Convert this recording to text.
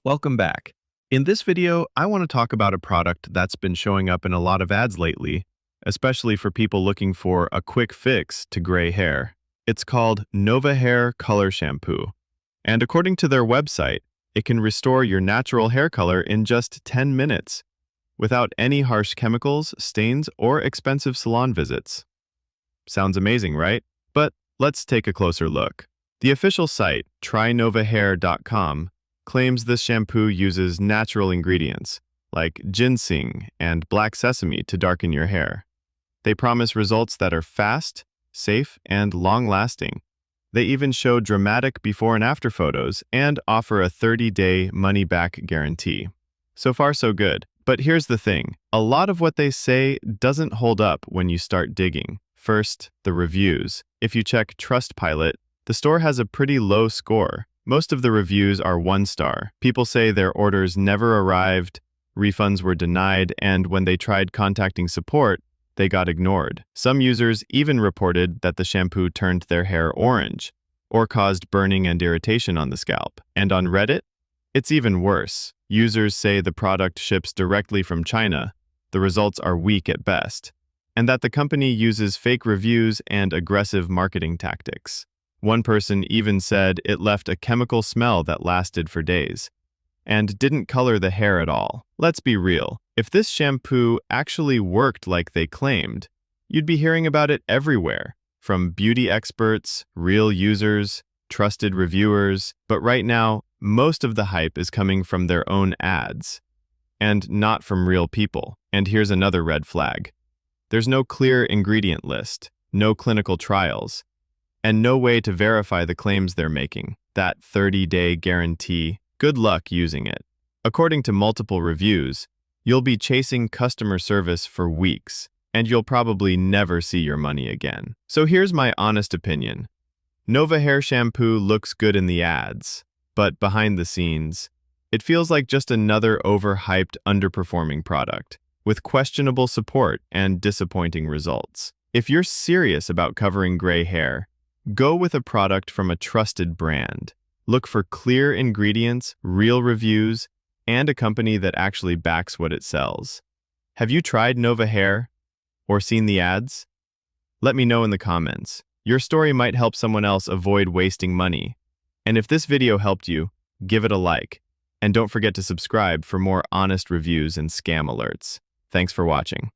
Welcome back. In this video, I want to talk about a product that's been showing up in a lot of ads lately, especially for people looking for a quick fix to gray hair. It's called NovaHair Color Shampoo, and according to their website, it can restore your natural hair color in just 10 minutes, without any harsh chemicals, stains, or expensive salon visits. Sounds amazing, right? But let's take a closer look. The official site, trynovahair.com, claims this shampoo uses natural ingredients like ginseng and black sesame to darken your hair. They promise results that are fast, safe, and long-lasting. They even show dramatic before and after photos and offer a 30-day money-back guarantee. So far, so good. But here's the thing. A lot of what they say doesn't hold up when you start digging. First, the reviews. If you check Trustpilot, the store has a pretty low score. Most of the reviews are 1-star. People say their orders never arrived, refunds were denied, and when they tried contacting support, they got ignored. Some users even reported that the shampoo turned their hair orange or caused burning and irritation on the scalp. And on Reddit, it's even worse. Users say the product ships directly from China, the results are weak at best, and that the company uses fake reviews and aggressive marketing tactics. One person even said it left a chemical smell that lasted for days and didn't color the hair at all. Let's be real. If this shampoo actually worked like they claimed, you'd be hearing about it everywhere, from beauty experts, real users, trusted reviewers. But right now, most of the hype is coming from their own ads and not from real people. And here's another red flag. There's no clear ingredient list, no clinical trials, and no way to verify the claims they're making. That 30-day guarantee, good luck using it. According to multiple reviews, you'll be chasing customer service for weeks, and you'll probably never see your money again. So here's my honest opinion. NovaHair shampoo looks good in the ads, but behind the scenes, it feels like just another overhyped, underperforming product, with questionable support and disappointing results. If you're serious about covering gray hair, go with a product from a trusted brand. Look for clear ingredients, real reviews, and a company that actually backs what it sells. Have you tried NovaHair or seen the ads? Let me know in the comments. Your story might help someone else avoid wasting money. And if this video helped you, give it a like. And don't forget to subscribe for more honest reviews and scam alerts. Thanks for watching.